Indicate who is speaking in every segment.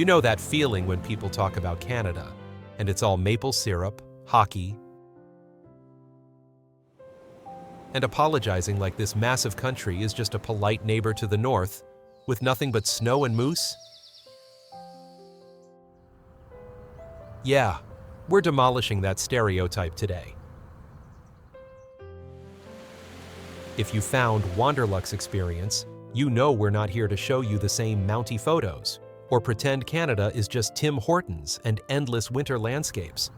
Speaker 1: You know that feeling when people talk about Canada, and it's all maple syrup, hockey, and apologizing like this massive country is just a polite neighbor to the north, with nothing but snow and moose? Yeah, we're demolishing that stereotype today. If you found Wanderlux experience, you know we're not here to show you the same Mountie photos, or pretend Canada is just Tim Hortons and endless winter landscapes.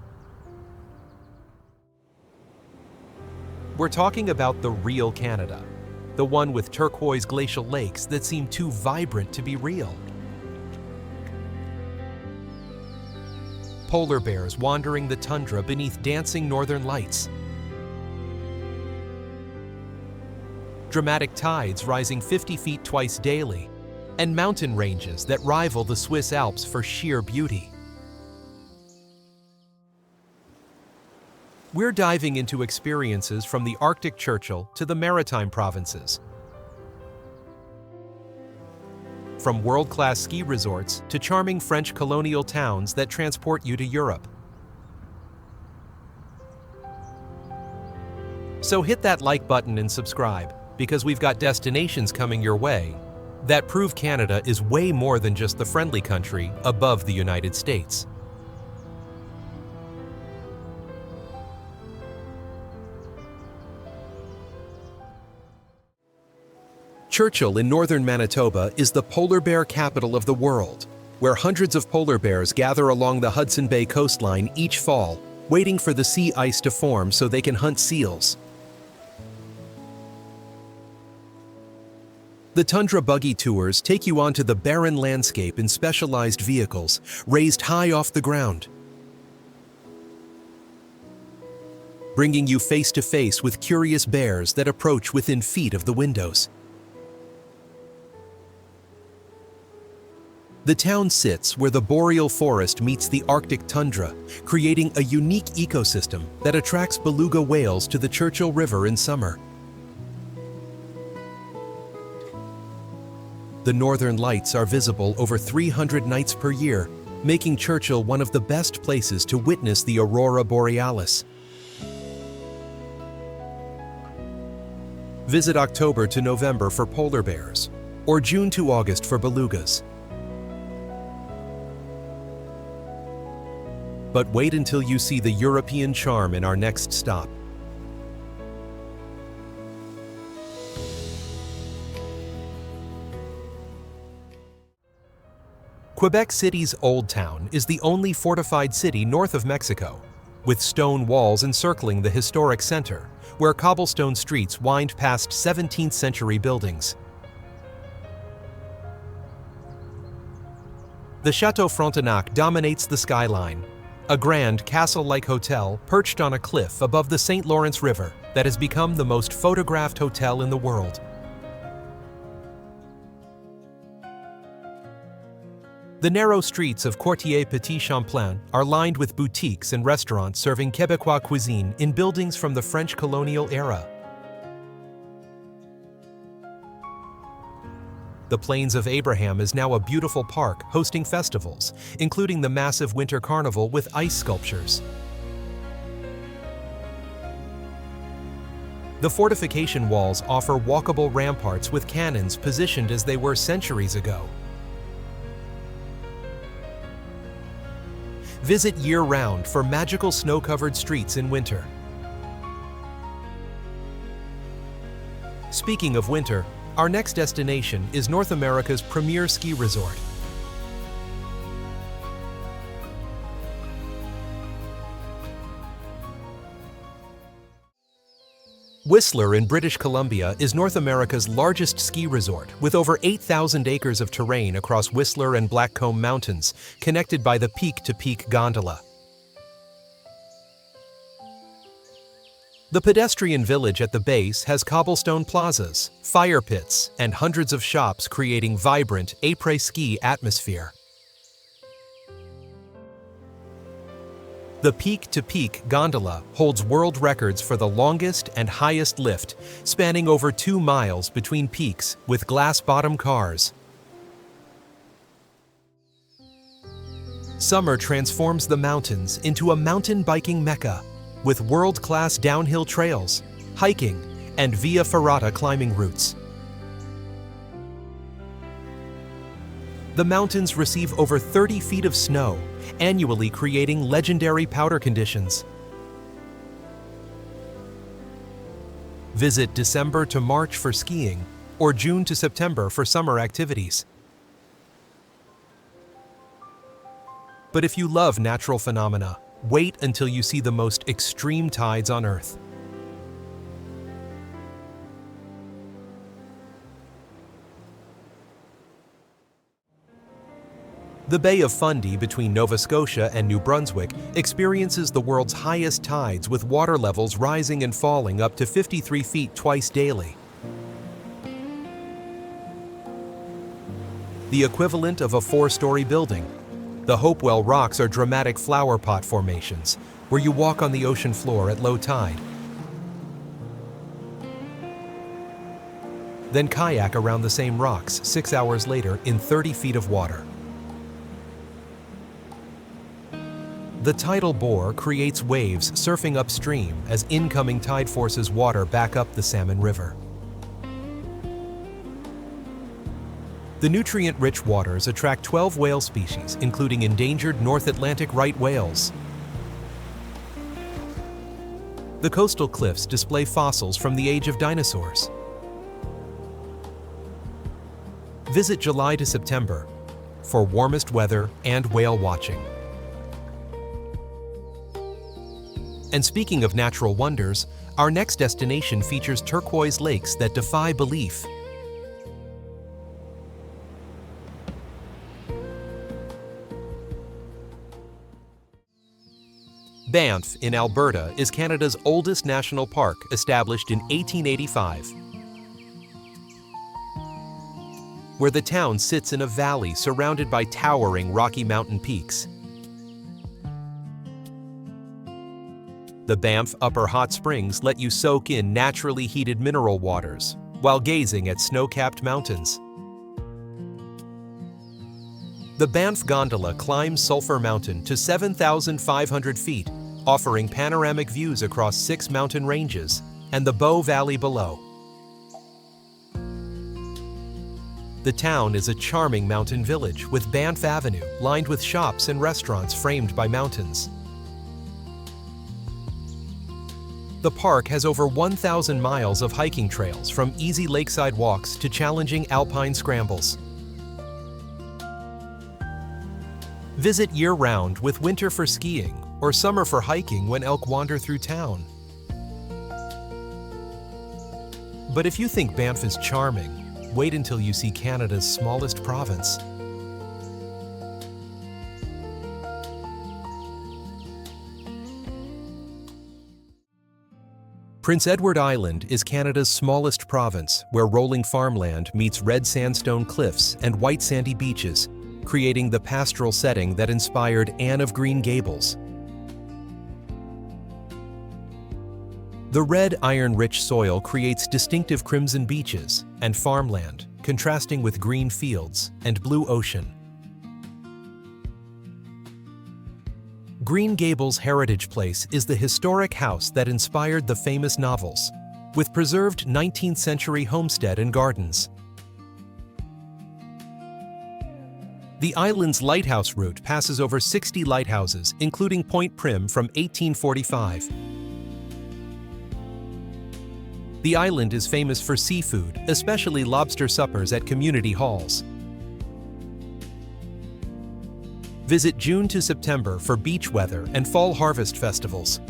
Speaker 1: We're talking about the real Canada, the one with turquoise glacial lakes that seem too vibrant to be real. Polar bears wandering the tundra beneath dancing northern lights. Dramatic tides rising 50 feet twice daily, and mountain ranges that rival the Swiss Alps for sheer beauty. We're diving into experiences from the Arctic Churchill to the maritime provinces. From world-class ski resorts to charming French colonial towns that transport you to Europe. So hit that like button and subscribe, because we've got destinations coming your way that prove Canada is way more than just the friendly country above the United States. Churchill in northern Manitoba is the polar bear capital of the world, where hundreds of polar bears gather along the Hudson Bay coastline each fall, waiting for the sea ice to form so they can hunt seals. The tundra buggy tours take you onto the barren landscape in specialized vehicles, raised high off the ground, bringing you face to face with curious bears that approach within feet of the windows. The town sits where the boreal forest meets the Arctic tundra, creating a unique ecosystem that attracts beluga whales to the Churchill River in summer. The northern lights are visible over 300 nights per year, making Churchill one of the best places to witness the aurora borealis. Visit October to November for polar bears, or June to August for belugas. But wait until you see the European charm in our next stop. Quebec City's Old Town is the only fortified city north of Mexico, with stone walls encircling the historic center, where cobblestone streets wind past 17th century buildings. The Chateau Frontenac dominates the skyline, a grand castle-like hotel perched on a cliff above the St. Lawrence River that has become the most photographed hotel in the world. The narrow streets of Quartier Petit Champlain are lined with boutiques and restaurants serving Quebecois cuisine in buildings from the French colonial era. The Plains of Abraham is now a beautiful park hosting festivals, including the massive winter carnival with ice sculptures. The fortification walls offer walkable ramparts with cannons positioned as they were centuries ago. Visit year-round for magical snow-covered streets in winter. Speaking of winter, our next destination is North America's premier ski resort. Whistler in British Columbia is North America's largest ski resort, with over 8,000 acres of terrain across Whistler and Blackcomb Mountains, connected by the peak-to-peak gondola. The pedestrian village at the base has cobblestone plazas, fire pits, and hundreds of shops creating vibrant après-ski atmosphere. The peak-to-peak gondola holds world records for the longest and highest lift, spanning over 2 miles between peaks with glass-bottom cars. Summer transforms the mountains into a mountain biking mecca with world-class downhill trails, hiking, and via ferrata climbing routes. The mountains receive over 30 feet of snow, annually creating legendary powder conditions. Visit December to March for skiing, or June to September for summer activities. But if you love natural phenomena, wait until you see the most extreme tides on Earth. The Bay of Fundy between Nova Scotia and New Brunswick experiences the world's highest tides, with water levels rising and falling up to 53 feet twice daily. The equivalent of a 4-story building. The Hopewell Rocks are dramatic flower pot formations, where you walk on the ocean floor at low tide. Then kayak around the same rocks 6 hours later in 30 feet of water. The tidal bore creates waves surfing upstream as incoming tide forces water back up the Salmon River. The nutrient-rich waters attract 12 whale species, including endangered North Atlantic right whales. The coastal cliffs display fossils from the age of dinosaurs. Visit July to September for warmest weather and whale watching. And speaking of natural wonders, our next destination features turquoise lakes that defy belief. Banff in Alberta is Canada's oldest national park, established in 1885. Where the town sits in a valley surrounded by towering Rocky Mountain peaks. The Banff Upper Hot Springs let you soak in naturally heated mineral waters while gazing at snow-capped mountains. The Banff Gondola climbs Sulphur Mountain to 7,500 feet, offering panoramic views across 6 mountain ranges and the Bow Valley below. The town is a charming mountain village with Banff Avenue lined with shops and restaurants framed by mountains. The park has over 1,000 miles of hiking trails, from easy lakeside walks to challenging alpine scrambles. Visit year-round, with winter for skiing or summer for hiking when elk wander through town. But if you think Banff is charming, wait until you see Canada's smallest province. Prince Edward Island is Canada's smallest province, where rolling farmland meets red sandstone cliffs and white sandy beaches, creating the pastoral setting that inspired Anne of Green Gables. The red iron-rich soil creates distinctive crimson beaches and farmland, contrasting with green fields and blue ocean. Green Gables Heritage Place is the historic house that inspired the famous novels, with preserved 19th century homestead and gardens. The island's lighthouse route passes over 60 lighthouses, including Point Prim from 1845. The island is famous for seafood, especially lobster suppers at community halls. Visit June to September for beach weather and fall harvest festivals.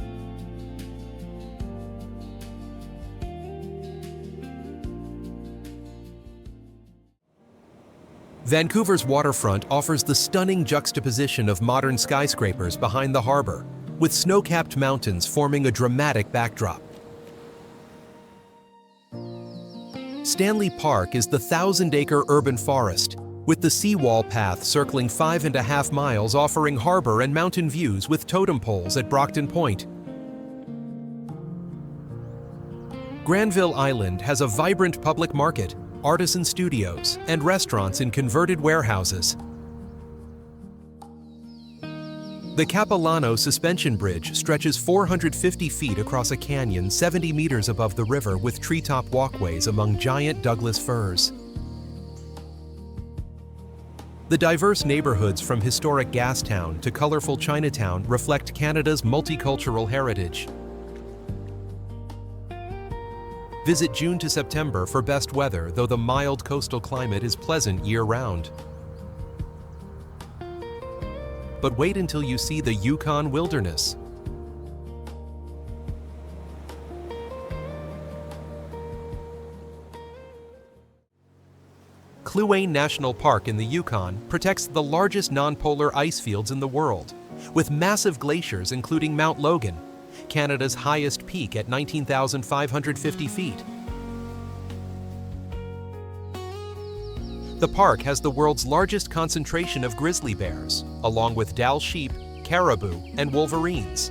Speaker 1: Vancouver's waterfront offers the stunning juxtaposition of modern skyscrapers behind the harbor, with snow-capped mountains forming a dramatic backdrop. Stanley Park is the 1,000-acre urban forest, with the seawall path circling 5.5 miles, offering harbor and mountain views with totem poles at Brockton Point. Granville Island has a vibrant public market, artisan studios, and restaurants in converted warehouses. The Capilano suspension bridge stretches 450 feet across a canyon 70 meters above the river with treetop walkways among giant Douglas firs. The diverse neighborhoods from historic Gastown to colorful Chinatown reflect Canada's multicultural heritage. Visit June to September for best weather, though the mild coastal climate is pleasant year-round. But wait until you see the Yukon wilderness. KLUANE National Park in the Yukon protects the largest non-polar ice fields in the world, with massive glaciers including Mount Logan, Canada's highest peak at 19,550 feet. The park has the world's largest concentration of grizzly bears, along with Dall sheep, caribou, and wolverines.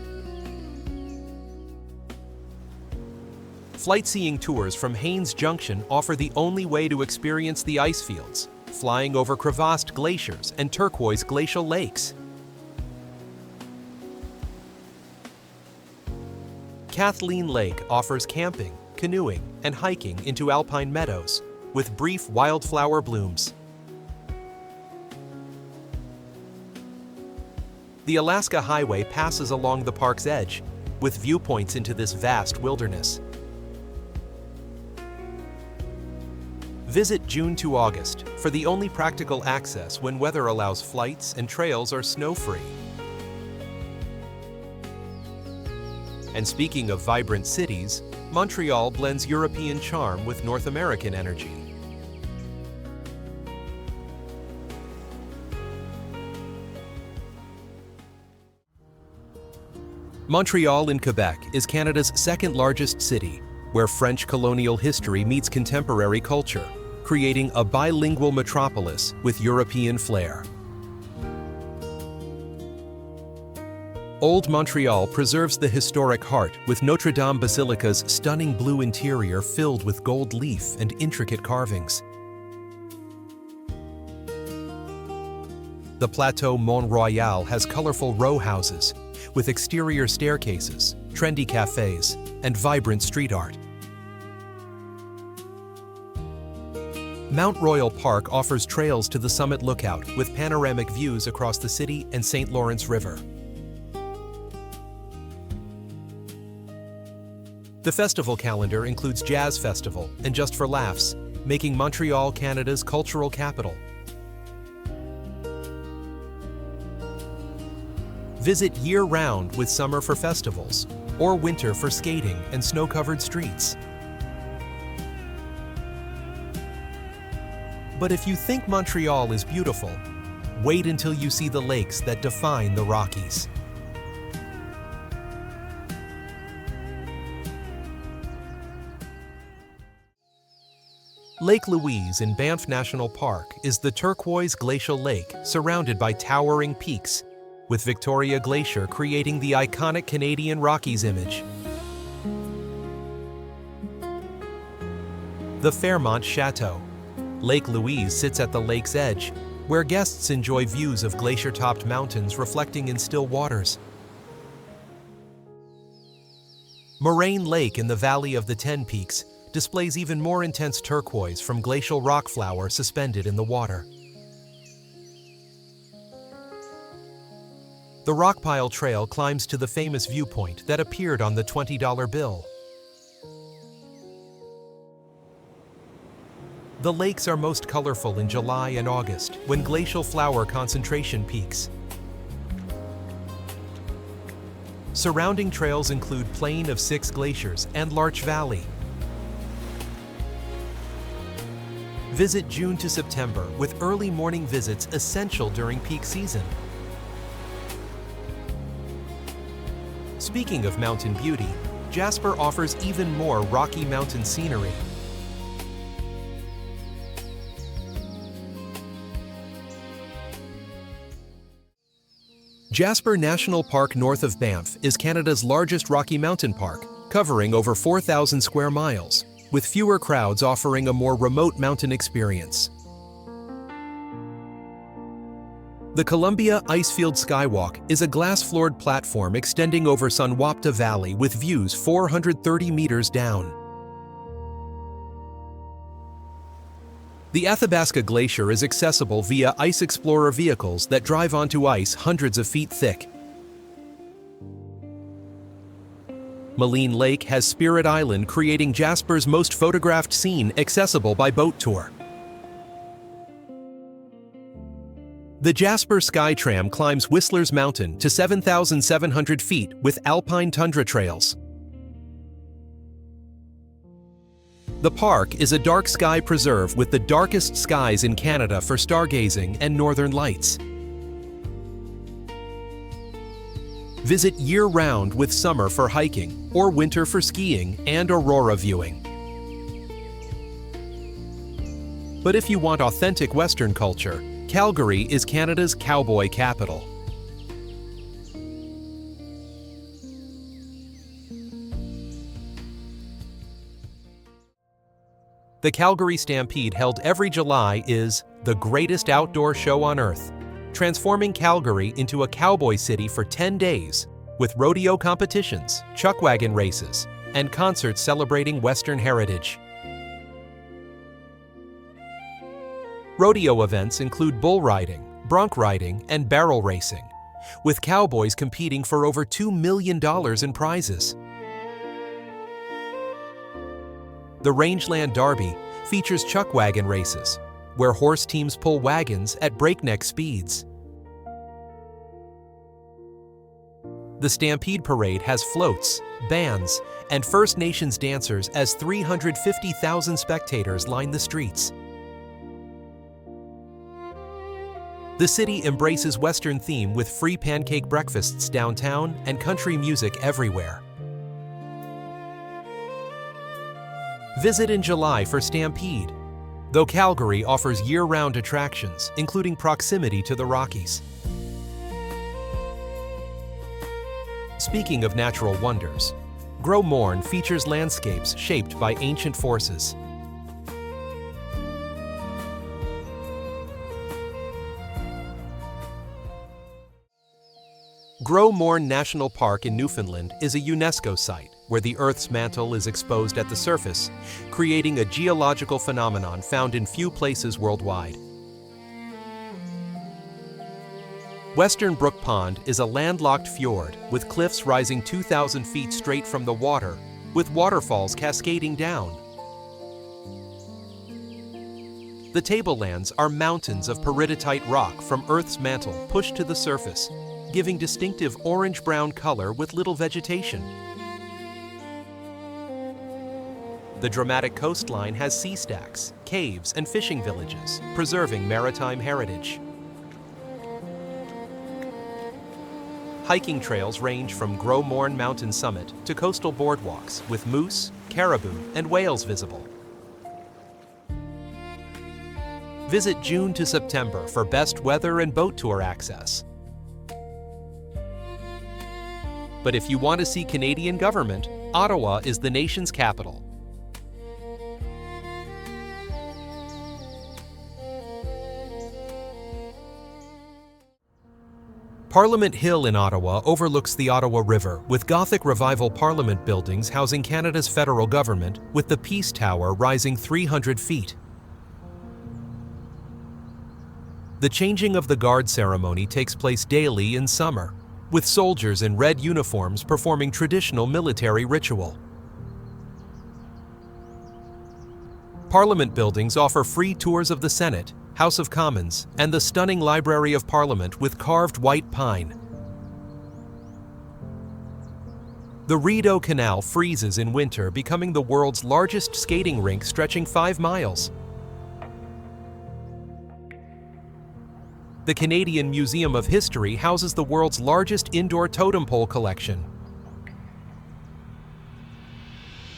Speaker 1: Flight-seeing tours from Haines Junction offer the only way to experience the ice fields, flying over crevassed glaciers and turquoise glacial lakes. Kathleen Lake offers camping, canoeing, and hiking into alpine meadows, with brief wildflower blooms. The Alaska Highway passes along the park's edge, with viewpoints into this vast wilderness. Visit June to August for the only practical access when weather allows flights and trails are snow-free. And speaking of vibrant cities, Montreal blends European charm with North American energy. Montreal in Quebec is Canada's second-largest city, where French colonial history meets contemporary culture, creating a bilingual metropolis with European flair. Old Montreal preserves the historic heart with Notre Dame Basilica's stunning blue interior filled with gold leaf and intricate carvings. The Plateau Mont-Royal has colorful row houses with exterior staircases, trendy cafes, and vibrant street art. Mount Royal Park offers trails to the summit lookout with panoramic views across the city and St. Lawrence River. The festival calendar includes Jazz Festival and Just for Laughs, making Montreal Canada's cultural capital. Visit year-round with summer for festivals, or winter for skating and snow-covered streets. But if you think Montreal is beautiful, wait until you see the lakes that define the Rockies. Lake Louise in Banff National Park is the turquoise glacial lake surrounded by towering peaks, with Victoria Glacier creating the iconic Canadian Rockies image. The Fairmont Chateau. Lake Louise sits at the lake's edge, where guests enjoy views of glacier-topped mountains reflecting in still waters. Moraine Lake in the Valley of the Ten Peaks displays even more intense turquoise from glacial rock flour suspended in the water. The Rockpile Trail climbs to the famous viewpoint that appeared on the $20 bill. The lakes are most colorful in July and August, when glacial flour concentration peaks. Surrounding trails include Plain of Six Glaciers and Larch Valley. Visit June to September, with early morning visits essential during peak season. Speaking of mountain beauty, Jasper offers even more Rocky Mountain scenery. Jasper National Park north of Banff is Canada's largest Rocky Mountain park, covering over 4,000 square miles, with fewer crowds offering a more remote mountain experience. The Columbia Icefield Skywalk is a glass-floored platform extending over Sunwapta Valley with views 430 meters down. The Athabasca Glacier is accessible via Ice Explorer vehicles that drive onto ice hundreds of feet thick. Maligne Lake has Spirit Island, creating Jasper's most photographed scene, accessible by boat tour. The Jasper Skytram climbs Whistler's Mountain to 7,700 feet with alpine tundra trails. The park is a dark sky preserve with the darkest skies in Canada for stargazing and northern lights. Visit year-round with summer for hiking or winter for skiing and aurora viewing. But if you want authentic Western culture, Calgary is Canada's cowboy capital. The Calgary Stampede, held every July, is the greatest outdoor show on earth, transforming Calgary into a cowboy city for 10 days, with rodeo competitions, chuckwagon races, and concerts celebrating Western heritage. Rodeo events include bull riding, bronc riding, and barrel racing, with cowboys competing for over $2 million in prizes. The Rangeland Derby features chuckwagon races, where horse teams pull wagons at breakneck speeds. The Stampede Parade has floats, bands, and First Nations dancers as 350,000 spectators line the streets. The city embraces Western theme with free pancake breakfasts downtown and country music everywhere. Visit in July for Stampede, though Calgary offers year-round attractions, including proximity to the Rockies. Speaking of natural wonders, MORNE features landscapes shaped by ancient forces. MORNE National Park in Newfoundland is a UNESCO site where the Earth's mantle is exposed at the surface, creating a geological phenomenon found in few places worldwide. Western Brook Pond is a landlocked fjord with cliffs rising 2,000 feet straight from the water, with waterfalls cascading down. The tablelands are mountains of peridotite rock from Earth's mantle pushed to the surface, giving distinctive orange-brown color with little vegetation. The dramatic coastline has sea stacks, caves, and fishing villages, preserving maritime heritage. Hiking trails range from MORNE Mountain Summit to coastal boardwalks with moose, caribou, and whales visible. Visit June to September for best weather and boat tour access. But if you want to see Canadian government, Ottawa is the nation's capital. Parliament Hill in Ottawa overlooks the Ottawa River, with Gothic Revival Parliament buildings housing Canada's federal government, with the Peace Tower rising 300 feet. The changing of the guard ceremony takes place daily in summer, with soldiers in red uniforms performing traditional military ritual. Parliament buildings offer free tours of the Senate, House of Commons, and the stunning Library of Parliament with carved white pine. The Rideau Canal freezes in winter, becoming the world's largest skating rink stretching 5 miles. The Canadian Museum of History houses the world's largest indoor totem pole collection.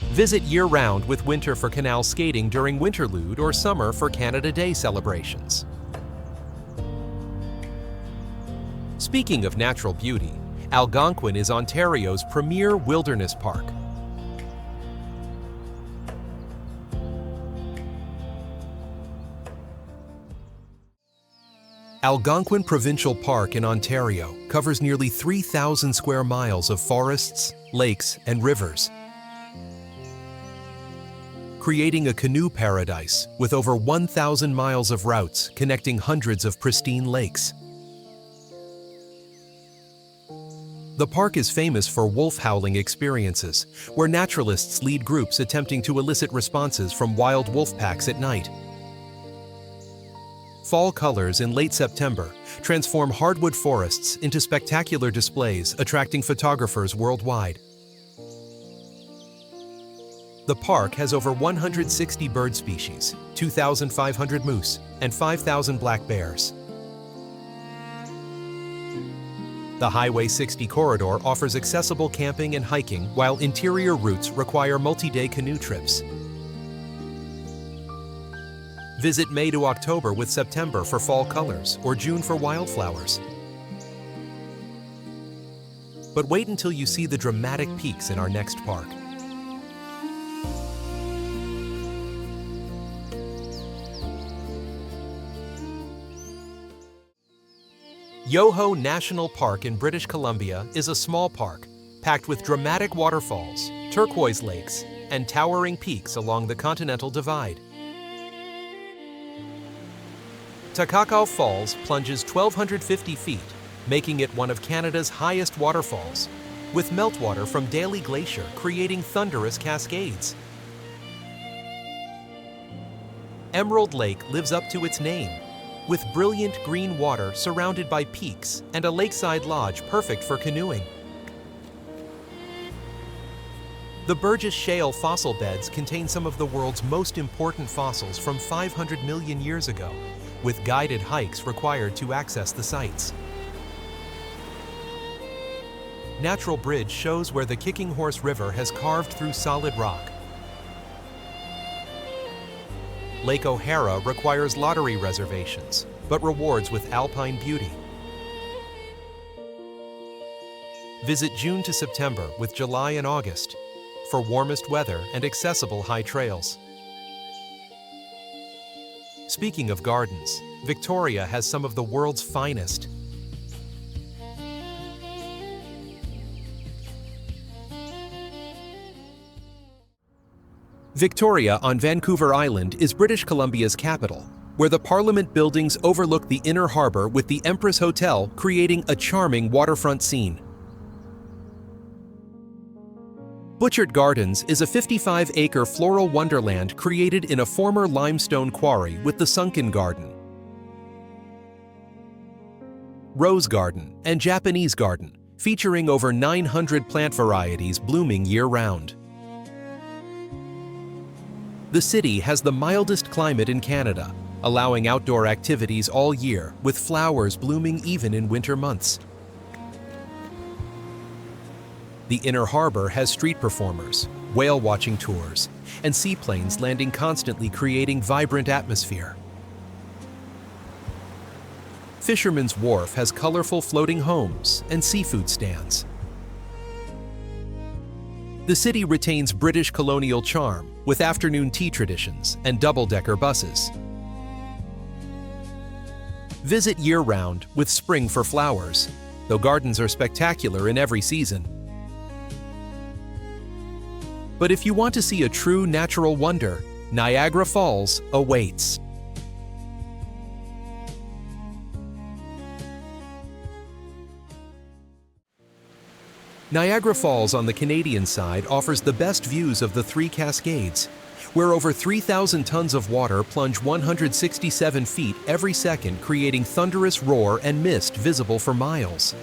Speaker 1: Visit year-round with winter for canal skating during Winterlude or summer for Canada Day celebrations. Speaking of natural beauty, Algonquin is Ontario's premier wilderness park. Algonquin Provincial Park in Ontario covers nearly 3,000 square miles of forests, lakes, and rivers, creating a canoe paradise with over 1,000 miles of routes connecting hundreds of pristine lakes. The park is famous for wolf howling experiences, where naturalists lead groups attempting to elicit responses from wild wolf packs at night. Fall colors in late September transform hardwood forests into spectacular displays, attracting photographers worldwide. The park has over 160 bird species, 2,500 moose, and 5,000 black bears. The Highway 60 corridor offers accessible camping and hiking, while interior routes require multi-day canoe trips. Visit May to October with September for fall colors or June for wildflowers. But wait until you see the dramatic peaks in our next park. YOHO National Park in British Columbia is a small park packed with dramatic waterfalls, turquoise lakes, and towering peaks along the Continental Divide. Takakau Falls plunges 1,250 feet, making it one of Canada's highest waterfalls, with meltwater from Daly Glacier creating thunderous cascades. Emerald Lake lives up to its name, with brilliant green water surrounded by peaks and a lakeside lodge perfect for canoeing. The Burgess Shale fossil beds contain some of the world's most important fossils from 500 million years ago, with guided hikes required to access the sites. Natural Bridge shows where the Kicking Horse River has carved through solid rock. Lake O'Hara requires lottery reservations, but rewards with alpine beauty. Visit June to September with July and August for warmest weather and accessible high trails. Speaking of gardens, Victoria has some of the world's finest. Victoria on Vancouver Island is British Columbia's capital, where the Parliament buildings overlook the inner harbor with the Empress Hotel creating a charming waterfront scene. Butchart Gardens is a 55-acre floral wonderland created in a former limestone quarry with the sunken garden, Rose Garden, and Japanese Garden, featuring over 900 plant varieties blooming year-round. The city has the mildest climate in Canada, allowing outdoor activities all year, with flowers blooming even in winter months. The inner harbor has street performers, whale-watching tours, and seaplanes landing constantly, creating vibrant atmosphere. Fisherman's Wharf has colorful floating homes and seafood stands. The city retains British colonial charm, with afternoon tea traditions and double-decker buses. Visit year-round with spring for flowers, though gardens are spectacular in every season. But if you want to see a true natural wonder, Niagara Falls awaits. Niagara Falls on the Canadian side offers the best views of the Three Cascades, where over 3,000 tons of water plunge 167 feet every second, creating thunderous roar and mist visible for miles.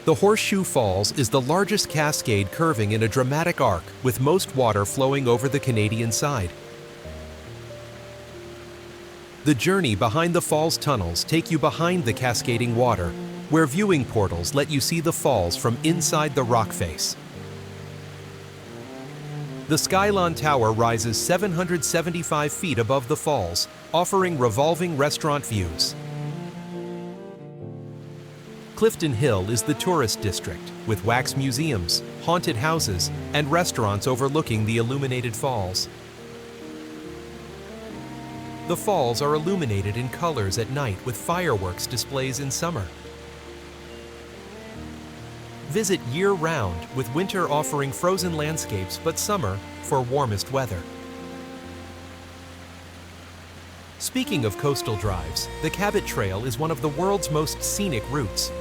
Speaker 1: The Horseshoe Falls is the largest cascade curving in a dramatic arc, with most water flowing over the Canadian side. The journey behind the falls tunnels take you behind the cascading water, where viewing portals let you see the falls from inside the rock face. The Skylon Tower rises 775 feet above the falls, offering revolving restaurant views. Clifton Hill is the tourist district, with wax museums, haunted houses, and restaurants overlooking the illuminated falls. The falls are illuminated in colors at night with fireworks displays in summer. Visit year-round, with winter offering frozen landscapes but summer for warmest weather. Speaking of coastal drives, the CABOT Trail is one of the world's most scenic routes.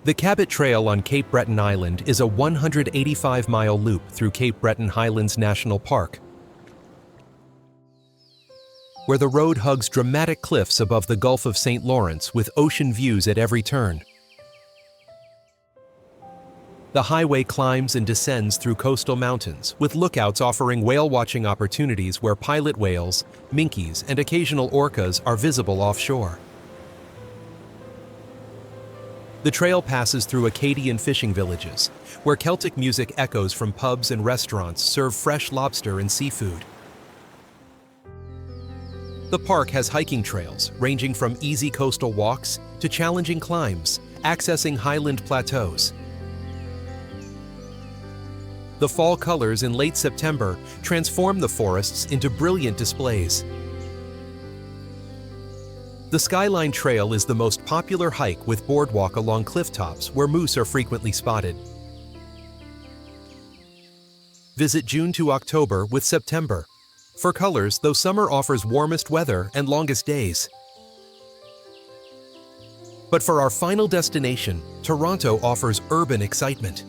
Speaker 1: The CABOT Trail on Cape Breton Island is a 185-mile loop through Cape Breton Highlands National Park, where the road hugs dramatic cliffs above the Gulf of St. Lawrence with ocean views at every turn. The highway climbs and descends through coastal mountains, with lookouts offering whale-watching opportunities where pilot whales, minkies, and occasional orcas are visible offshore. The trail passes through Acadian fishing villages, where Celtic music echoes from pubs and restaurants serve fresh lobster and seafood. The park has hiking trails ranging from easy coastal walks to challenging climbs, accessing highland plateaus. The fall colors in late September transform the forests into brilliant displays. The Skyline Trail is the most popular hike with boardwalk along cliff tops where moose are frequently spotted. Visit June to October with September for colors, though summer offers warmest weather and longest days. But for our final destination, Toronto offers urban excitement.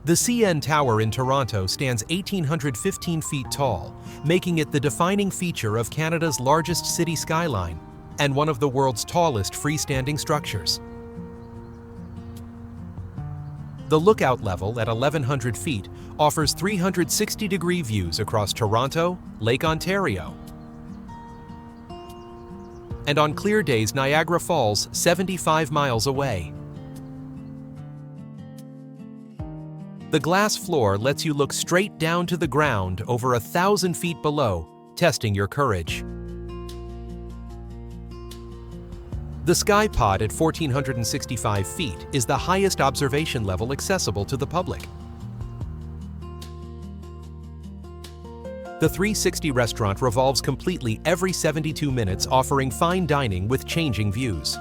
Speaker 1: The CN Tower in Toronto stands 1,815 feet tall, making it the defining feature of Canada's largest city skyline and one of the world's tallest freestanding structures. The lookout level at 1,100 feet offers 360-degree views across Toronto, Lake Ontario, and on clear days Niagara Falls, 75 miles away. The glass floor lets you look straight down to the ground over 1,000 feet below, testing your courage. The sky pod at 1,465 feet is the highest observation level accessible to the public. The 360 restaurant revolves completely every 72 minutes, offering fine dining with changing views.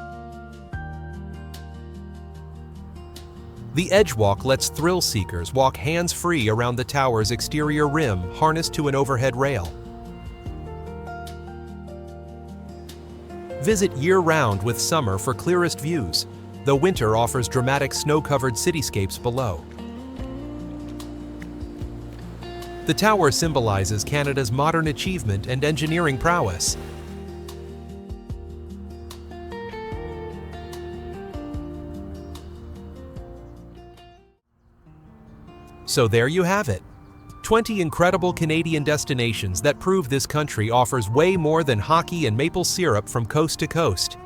Speaker 1: The Edge Walk lets thrill seekers walk hands-free around the tower's exterior rim, harnessed to an overhead rail. Visit year-round with summer for clearest views, though winter offers dramatic snow-covered cityscapes below. The tower symbolizes Canada's modern achievement and engineering prowess. So there you have it. 20 incredible Canadian destinations that prove this country offers way more than hockey and maple syrup from coast to coast.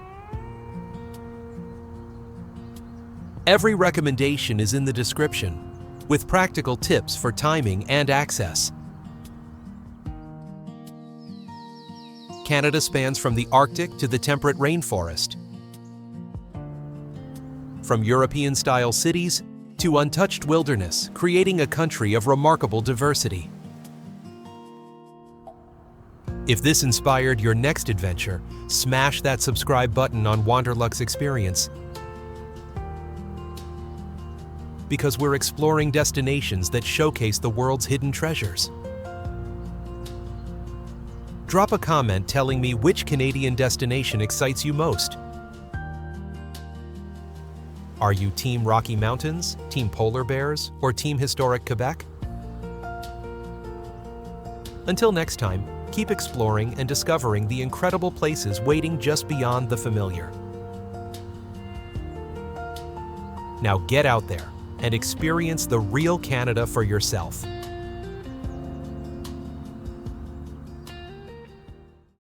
Speaker 1: Every recommendation is in the description, with practical tips for timing and access. Canada spans from the Arctic to the temperate rainforest, from European-style cities to untouched wilderness, creating a country of remarkable diversity. If this inspired your next adventure, smash that subscribe button on Wanderlux Experience, because we're exploring destinations that showcase the world's hidden treasures. Drop a comment telling me which Canadian destination excites you most. Are you Team Rocky Mountains, Team Polar Bears, or Team Historic Quebec? Until next time, keep exploring and discovering the incredible places waiting just beyond the familiar. Now get out there and experience the real Canada for yourself.